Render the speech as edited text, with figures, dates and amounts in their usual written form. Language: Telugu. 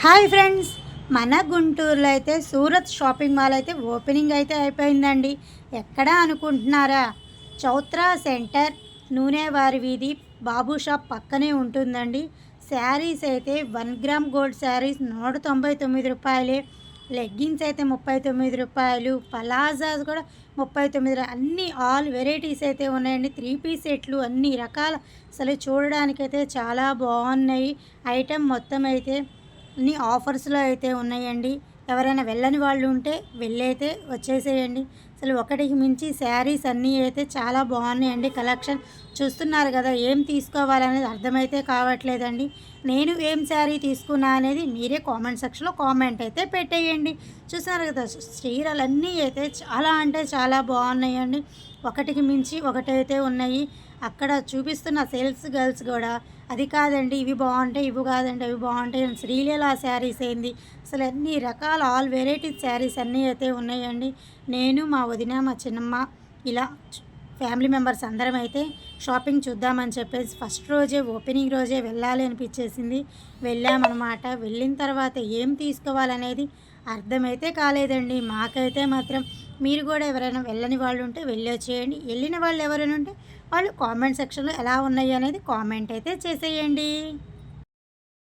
హాయ్ ఫ్రెండ్స్, మన గుంటూరులో అయితే సూరత్ షాపింగ్ మాల్ అయితే ఓపెనింగ్ అయితే అయిపోయిందండి. ఎక్కడ అనుకుంటున్నారా? చౌత్రా సెంటర్, నూనెవారి వీధి, బాబు షాప్ పక్కనే ఉంటుందండి. శారీస్ అయితే 1 గ్రామ్ గోల్డ్ శారీస్ 199 రూపాయలే. లెగ్గిన్స్ అయితే 39 రూపాయలు. పలాజాస్ కూడా 39. అన్ని ఆల్ వెరైటీస్ అయితే ఉన్నాయండి. 3 పీస్ సెట్లు అన్ని రకాల, అసలు చూడడానికైతే చాలా బాగున్నాయి. ఐటెం మొత్తం అయితే అన్ని ఆఫర్స్లో అయితే ఉన్నాయండి. ఎవరైనా వెళ్ళని వాళ్ళు ఉంటే వెళ్ళైతే వచ్చేసేయండి. అసలు ఒకటికి మించి శారీస్ అన్నీ అయితే చాలా బాగున్నాయండి. కలెక్షన్ చూస్తున్నారు కదా, ఏం తీసుకోవాలనేది అర్థమైతే కావట్లేదండి. నేను ఏం శారీ తీసుకున్నా అనేది మీరే కామెంట్ సెక్షన్లో కామెంట్ అయితే పెట్టేయండి. చూస్తున్నారు కదా, చీరలన్నీ అయితే చాలా అంటే చాలా బాగున్నాయండి. ఒకటికి మించి ఒకటైతే ఉన్నాయి. అక్కడ చూపిస్తున్న సేల్స్ గర్ల్స్ కూడా అది కాదండి ఇవి బాగుంటాయి, ఇవి కాదండి అవి బాగుంటాయి అని శ్రీలీల శారీస్ ఏంది, అసలు అన్ని రకాల ఆల్ వెరైటీస్ శారీస్ అన్నీ అయితే ఉన్నాయండి. నేను మా వదిన మా చిన్నమ్మ ఇలా ఫ్యామిలీ మెంబర్స్ అందరం అయితే షాపింగ్ చూద్దామని చెప్పేసి ఫస్ట్ రోజే ఓపెనింగ్ రోజే వెళ్ళాలి అనిపించేసింది. వెళ్ళామన్నమాట. వెళ్ళిన తర్వాత ఏం తీసుకోవాలనేది అర్థమైతే కాలేదండి మాకైతే మాత్రం. మీరు కూడా ఎవరైనా వెళ్ళని వాళ్ళు ఉంటే వెళ్ళొచ్చేయండి. వెళ్ళిన వాళ్ళు ఎవరైనా ఉంటే వాళ్ళు కామెంట్ సెక్షన్లో ఎలా ఉన్నాయి అనేది కామెంట్ అయితే చేసేయండి.